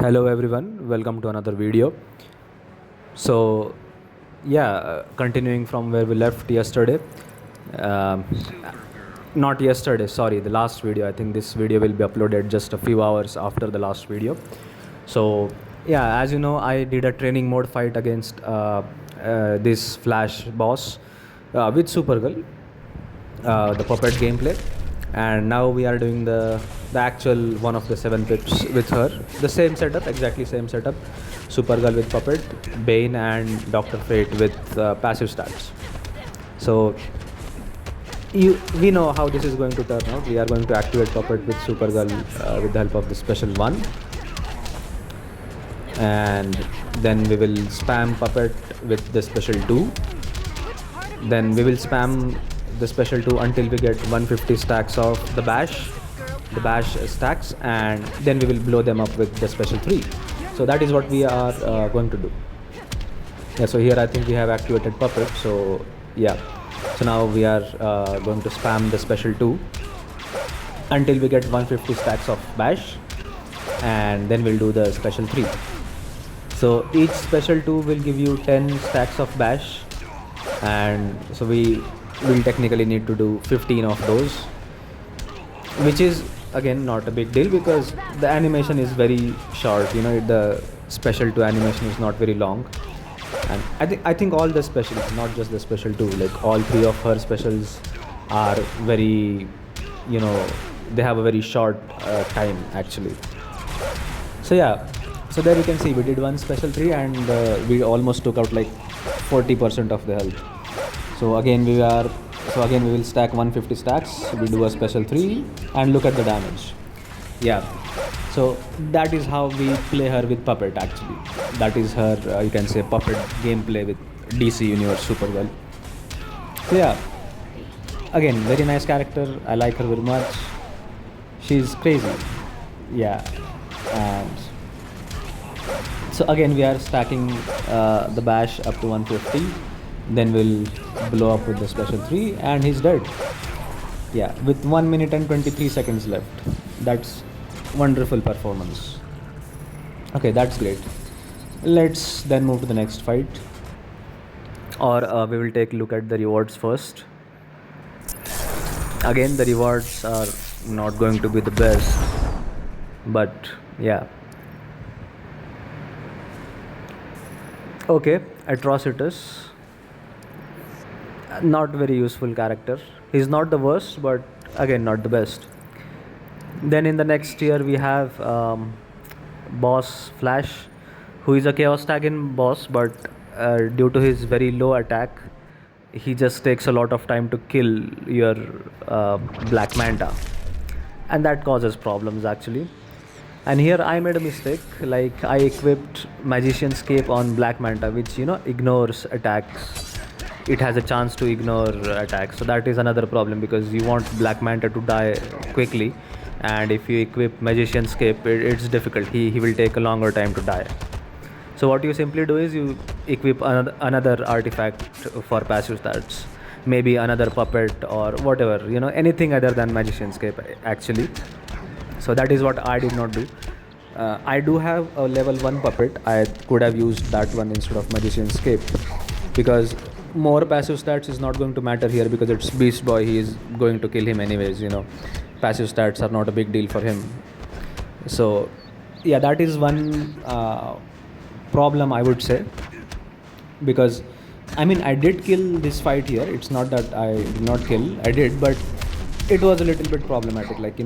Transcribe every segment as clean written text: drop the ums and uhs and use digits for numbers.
Hello everyone, welcome to another video. So continuing from where we left yesterday. um, Not yesterday, sorry, the last video. I think this video will be uploaded just a few hours after the last video. So yeah, as you know, I did a training mode fight against this Flash boss with Supergirl, the puppet gameplay, and now we are doing the actual one of the 7 pips with her. The same setup, exactly same setup. Supergirl with puppet, Bane and Dr. Fate with passive stats. So we know how this is going to turn out. We are going to activate puppet with Supergirl with the help of the special 1, and then we will spam puppet with the special 2. Then we will spam the special 2 until we get 150 stacks of the bash stacks, and then we will blow them up with the special 3. So that is what we are going to do. Yeah, so here I think we have activated puppet. So yeah, so now we are going to spam the special 2 until we get 150 stacks of bash, and then we'll do the special 3. So each special 2 will give you 10 stacks of bash, and so we will technically need to do 15 of those, which is again not a big deal because the animation is very short. The special 2 animation is not very long, and I think all the specials, not just the special 2, like all 3 of her specials are very, they have a very short time actually. So yeah, so there you can see we did one special 3 and we almost took out like 40% of the health. So again we will stack 150 stacks. We do a special 3 and look at the damage. Yeah, so that is how we play her with puppet actually. That is her you can say puppet gameplay with DC Universe Supergirl. So yeah, again very nice character. I like her very much. She's crazy. Yeah, and so again we are stacking the bash up to 150. Then we'll blow up with the special 3 and he's dead. Yeah, with 1 minute and 23 seconds left. That's wonderful performance. Okay, that's great. Let's then move to the next fight, or we will take a look at the rewards first. Again, the rewards are not going to be the best, but yeah. Okay, Atrocitus, not very useful character. He's not the worst, but again not the best. Then in the next tier we have boss Flash, who is a chaos tagging boss, but due to his very low attack, he just takes a lot of time to kill your Black Manta, and that causes problems actually. And here I made a mistake, like I equipped Magician's Cape on Black Manta, which ignores attacks. It has a chance to ignore attacks, so that is another problem because you want Black Manta to die quickly, and if you equip Magician's Cape, it's difficult. He will take a longer time to die. So what you simply do is you equip another artifact for passive stats, maybe another puppet or whatever, anything other than Magician's Cape actually. So that is what I did not do. I do have a level 1 puppet. I could have used that one instead of Magician's Cape, because more passive stats is not going to matter here because it's Beast Boy. He is going to kill him anyways. Passive stats are not a big deal for him. So yeah, that is one problem I would say, because I mean I did kill this fight here. It's not that I did not kill, I did, but it was a little bit problematic. Like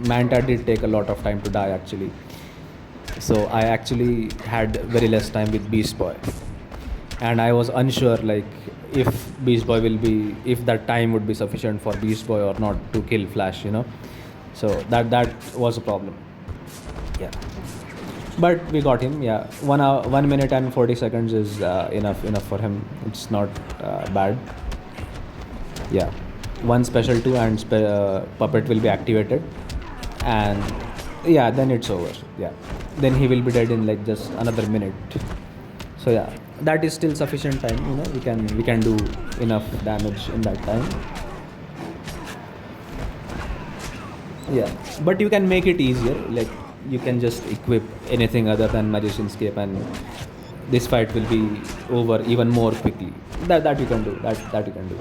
Manta did take a lot of time to die actually. So I actually had very less time with Beast Boy, and I was unsure like if that time would be sufficient for Beast Boy or not to kill Flash. So that was a problem. Yeah, but we got him. Yeah, 1 minute and 40 seconds is enough for him. It's not bad. Yeah, one special 2 and puppet will be activated, and yeah, then it's over. Yeah, then he will be dead in like just another minute. So yeah, that is still sufficient time. We can do enough damage in that time. Yeah, but you can make it easier. Like you can just equip anything other than magician's cape, and this fight will be over even more quickly. That you can do. That you can do.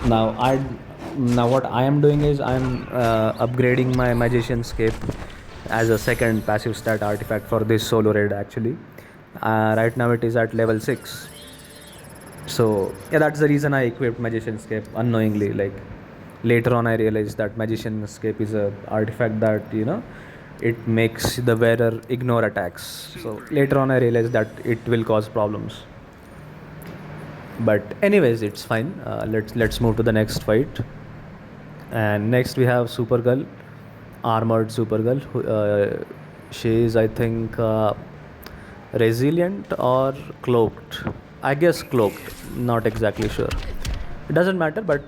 Now what I am doing is I'm upgrading my magician's cape as a second passive stat artifact for this solo raid actually. Right now it is at level 6. So yeah, that's the reason I equipped magician's cape unknowingly. Like later on I realized that magician's cape is a artifact that, it makes the wearer ignore attacks. So later on I realized that it will cause problems. But anyways, it's fine. Let's move to the next fight. And next we have Supergirl, armored Supergirl. She is, I think, resilient or cloaked. I guess cloaked. Not exactly sure. It doesn't matter, but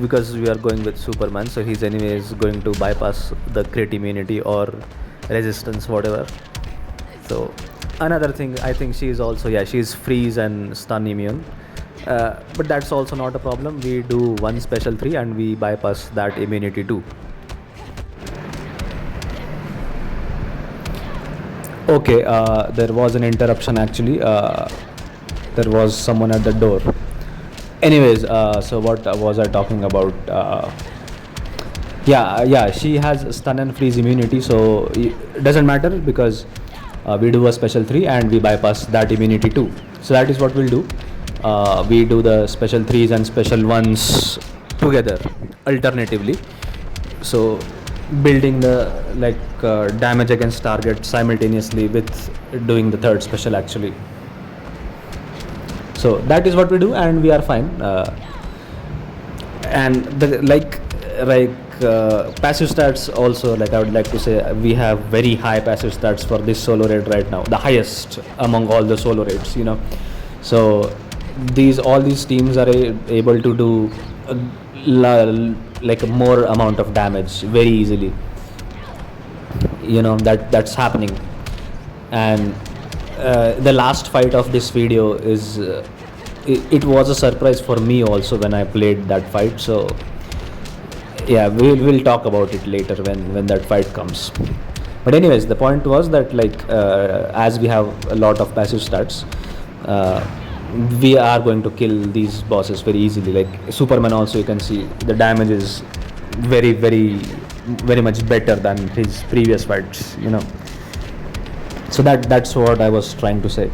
because we are going with Superman, so he's anyways going to bypass the crit immunity or resistance, whatever. So another thing, I think she is also, yeah, she is freeze and stun immune. But that's also not a problem. We do one special 3 and we bypass that immunity too. Okay, there was an interruption actually. There was someone at the door. Anyways, so what was I talking about? Yeah, she has stun and freeze immunity, so it doesn't matter because we do a special 3 and we bypass that immunity too. So that is what we'll do. We do the special 3s and special 1s together alternatively. So building the damage against target simultaneously with doing the third special actually. So that is what we do and we are fine. And the passive stats also, I would like to say we have very high passive stats for this solo raid right now, the highest among all the solo raids, so all these teams are able to do a more amount of damage very easily. That's happening. And the last fight of this video is it was a surprise for me also when I played that fight. So yeah, we'll talk about it later when that fight comes. But anyways, the point was that as we have a lot of passive stats, we are going to kill these bosses very easily. Like Superman also, you can see the damage is very, very, very much better than his previous fights, so that's what I was trying to say.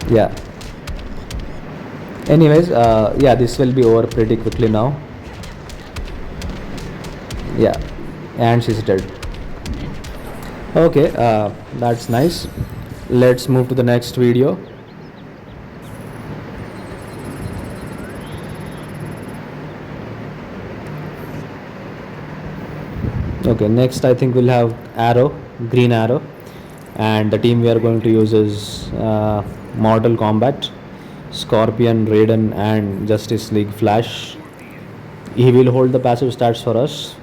Yeah, anyways, yeah, this will be over pretty quickly now. Yeah, and she's dead. Okay, that's nice. Let's move to the next video. Okay, next I think we'll have Arrow, Green Arrow, and the team we are going to use is Mortal Kombat, Scorpion, Raiden, and Justice League Flash. He will hold the passive stats for us,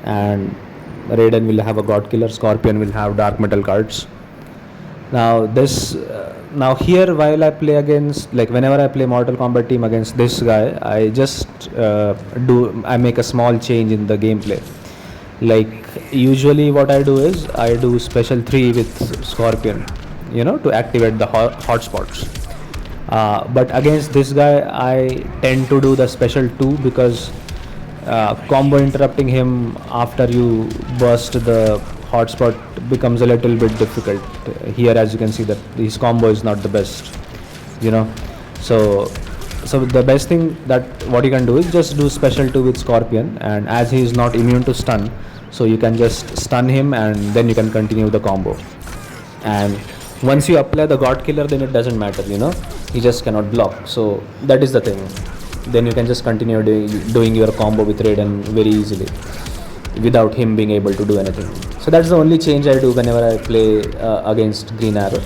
and Raiden will have a God Killer, Scorpion will have Dark Metal cards. Now here, while I play against, whenever I play Mortal Kombat team against this guy, I just I make a small change in the gameplay. Usually what I do is I do special 3 with Scorpion, to activate the hotspots. But against this guy I tend to do the special 2 because combo interrupting him after you burst the hotspot becomes a little bit difficult. Here, as you can see, that his combo is not the best, so the best thing that what you can do is just do special 2 with Scorpion, and as he is not immune to stun, so you can just stun him and then you can continue the combo. And once you apply the God Killer, then it doesn't matter, he just cannot block. So that is the thing. Then you can just continue doing your combo with Raiden very easily without him being able to do anything. So that's the only change I do whenever I play against Green Arrow.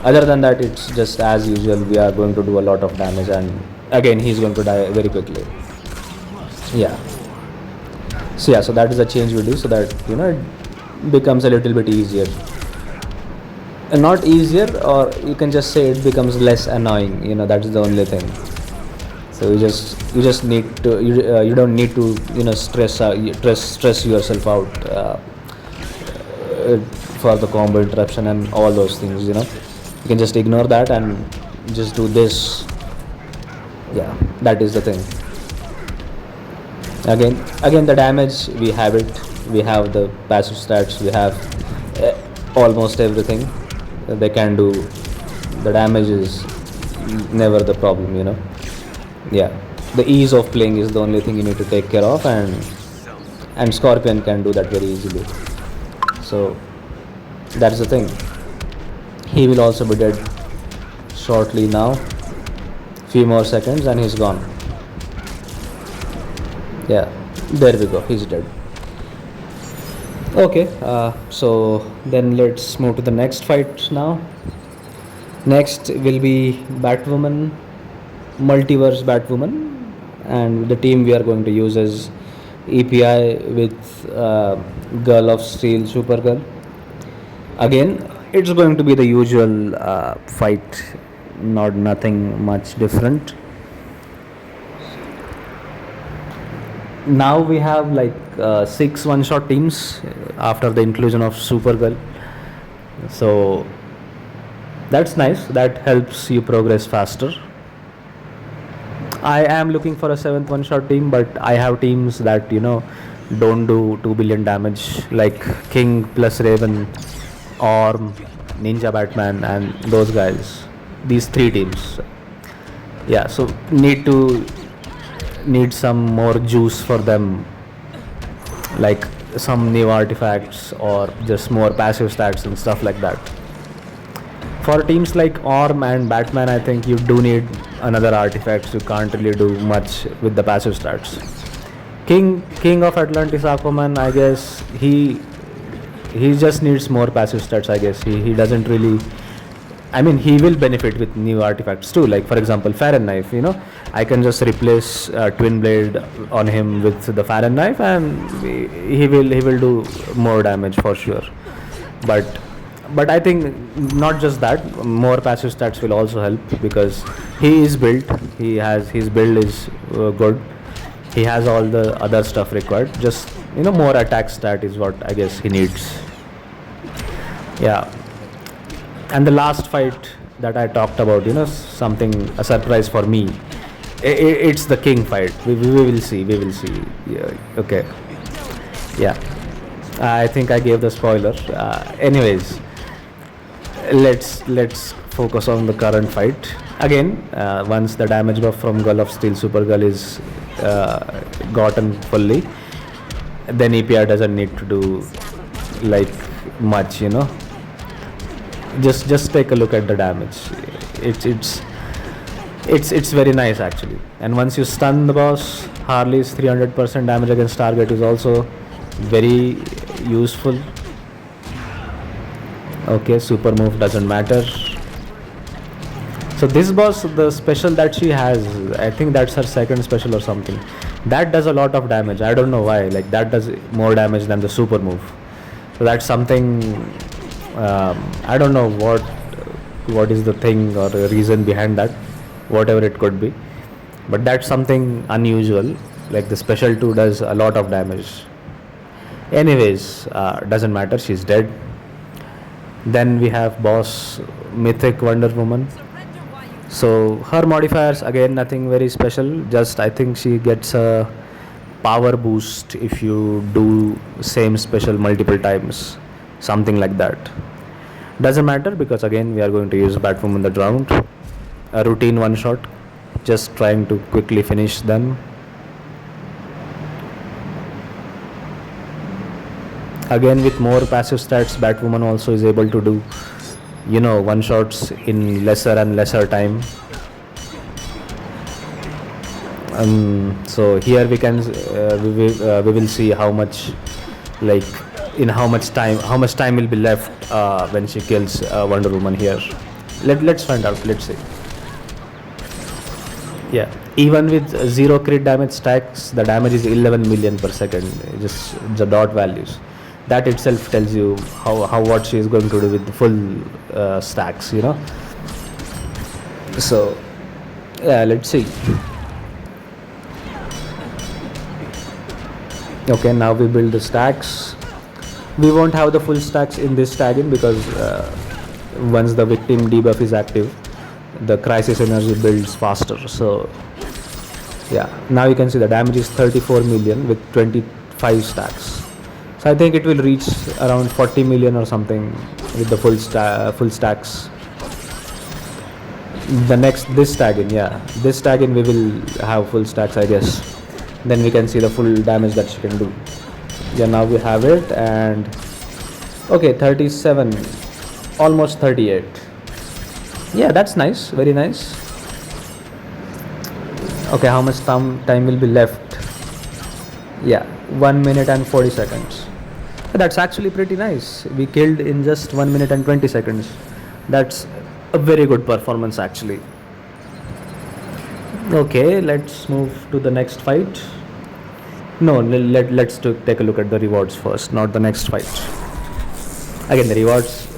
Other than that, it's just as usual, we are going to do a lot of damage, and again he's going to die very quickly. Yeah, so that is the change we do, so that it becomes a little bit easier. Not easier, or you can just say it becomes less annoying, that is the only thing. So you just need to you don't need to stress yourself out for the combo interruption and all those things. You can just ignore that and just do this. Yeah, that is the thing. Again the damage, we have it, we have the passive stats, we have almost everything they can do. The damage is never the problem. Yeah, the ease of playing is the only thing you need to take care of, and Scorpion can do that very easily. So that's the thing. He will also be dead shortly now. Few more seconds and he's gone. Yeah, there we go, he's dead. Okay, so then let's move to the next fight now. Next will be Batwoman, Multiverse Batwoman, and the team we are going to use is EPI with Girl of Steel, Supergirl. Again, it's going to be the usual fight, nothing much different. Now we have like 6 one-shot teams after the inclusion of Supergirl. So that's nice, that helps you progress faster. I am looking for a 7th one-shot team, but I have teams that don't do 2 billion damage, like King plus Raven, Orm, Ninja Batman, and those guys. These 3 teams. Yeah, so need some more juice for them, like some new artifacts or just more passive stats and stuff like that. For teams like Orm and Batman, I think you do need another artifacts. You can't really do much with the passive stats. King of Atlantis Aquaman, I guess he just needs more passive stats. I guess he doesn't really. I mean, he will benefit with new artifacts too. Like for example, Farron Knife. I can just replace Twin Blade on him with the Farron Knife, and he will do more damage for sure. But I think not just that, more passive stats will also help, because he is built. His build is good. He has all the other stuff required. Just more attack stat is what I guess he needs. Yeah. And the last fight that I talked about, a surprise for me. It's the King fight. We will see. Yeah, okay. Yeah. I think I gave the spoiler. Anyways, let's focus on the current fight. Again, once the damage buff from Girl of Steel Supergirl is gotten fully, then EPR doesn't need to do like much. Just take a look at the damage. It's very nice actually. And once you stun the boss, Harley's 300% damage against target is also very useful. Okay, super move doesn't matter. So this boss, the special that she has, I think that's her second special or something, that does a lot of damage. I don't know why, like that does more damage than the super move. So that's something, I don't know what is the thing or the reason behind that, whatever it could be, but that's something unusual. Like the special 2 does a lot of damage. Anyways, doesn't matter, she's dead. Then we have boss Mythic Wonder Woman. So her modifiers, again nothing very special, just I think she gets a power boost if you do same special multiple times, something like that. Doesn't matter, because again we are going to use Batwoman that round. A routine one shot, just trying to quickly finish them. Again, with more passive stats, Batwoman also is able to do one shots in lesser and lesser time. So here we can we will see how much, like in how much time will be left when she kills Wonder Woman here. Let's find out. Let's see. Yeah, even with 0 crit damage stacks, the damage is 11 million per second. Just the dot values, that itself tells you how what she is going to do with the full stacks. So yeah, let's see. Okay, now we build the stacks. We won't have the full stacks in this tag-in because once the victim debuff is active, the crisis energy builds faster. So yeah, now you can see the damage is 34 million with 25 stacks. So I think it will reach around 40 million or something with the full stacks. The next this tag-in, yeah, this tag-in we will have full stacks, I guess. Then we can see the full damage that she can do. Yeah, now we have it, and okay, 37, almost 38. Yeah, that's nice, very nice. Okay, how much time will be left? Yeah, 1 minute and 40 seconds. That's actually pretty nice. We killed in just 1 minute and 20 seconds. That's a very good performance actually. Okay, let's move to the next fight. No, let's take a look at the rewards first, not the next fight. Again, the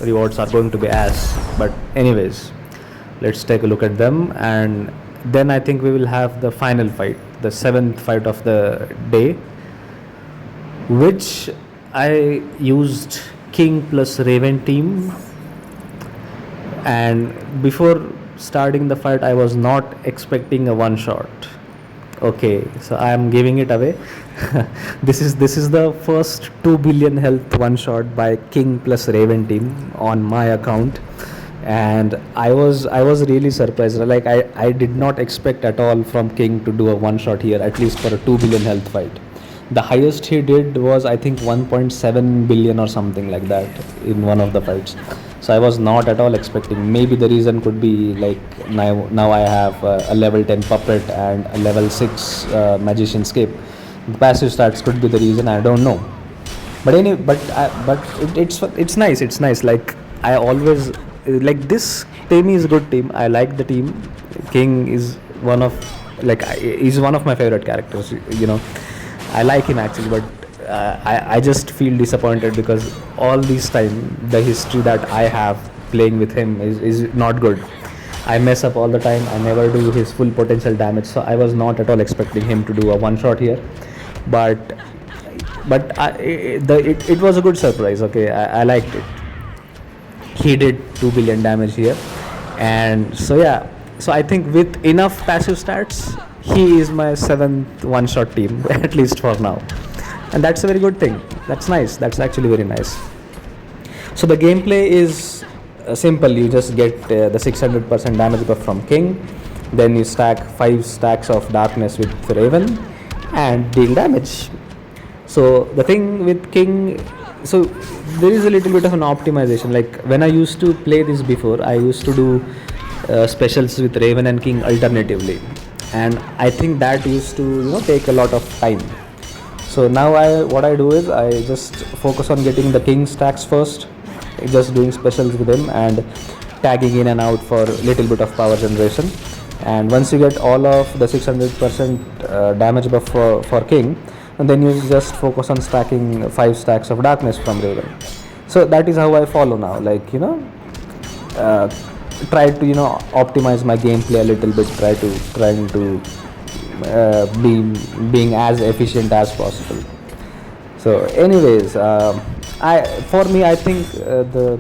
rewards are going to be ass, but anyways, let's take a look at them, and then I think we will have the final fight, the 7th fight of the day, which I used King plus Raven team. And before starting the fight, I was not expecting a one shot. Okay, so I am giving it away. This is the first 2 billion health one shot by King plus Raven team on my account, and I was really surprised. Like I did not expect at all from King to do a one shot here, at least for a 2 billion health fight. The highest he did was I think 1.7 billion or something like that in one of the fights. So I was not at all expecting. Maybe the reason could be like now I have a level 10 puppet and a level 6 magician's cape. The passive stats could be the reason, I don't know. But it's nice. It's nice. Like I always like this team is a good team. I like the team. King is one of he's one of my favorite characters. You know, I like him actually, but I just feel disappointed because all this time the history that I have playing with him is not good. I mess up all the time. I never do his full potential damage. So I was not at all expecting him to do a one shot here, but it was a good surprise. Okay, I liked it. He did 2 billion damage here, and so yeah. So I think with enough passive stats, he is my 7th one shot team at least for now, and that's a very good thing. That's nice. That's actually very nice. So the gameplay is simple. You just get the 600% damage buff from King, then you stack 5 stacks of darkness with Raven and deal damage. So the thing with King, so there is a little bit of an optimization. Like when I used to play this before, I used to do specials with Raven and King alternatively, and I think that used to take a lot of time. So now what I do is I just focus on getting the King stacks first, just doing specials with him and tagging in and out for a little bit of power generation. And once you get all of the 600% damage buff for King, and then you just focus on stacking 5 stacks of darkness from Raven. So that is how I follow now. Like try to optimize my gameplay a little bit. Trying to being as efficient as possible. So anyways, I think the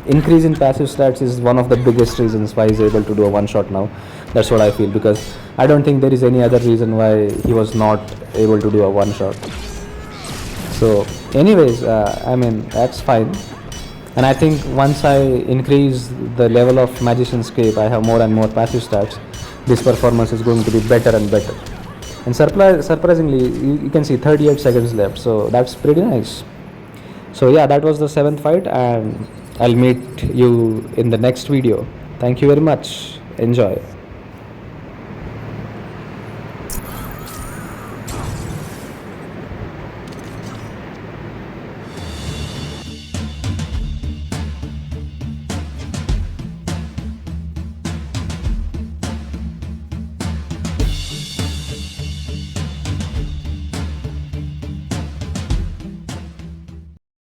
increase in passive stats is one of the biggest reasons why he's able to do a one shot now. That's what I feel, because I don't think there is any other reason why he was not able to do a one shot. So anyways, I mean, that's fine. And I think once I increase the level of magician's cape, I have more and more passive stats, this performance is going to be better and better. And surprisingly, you can see 38 seconds left, so that's pretty nice. So yeah, that was the 7th fight, and I'll meet you in the next video. Thank you very much. Enjoy.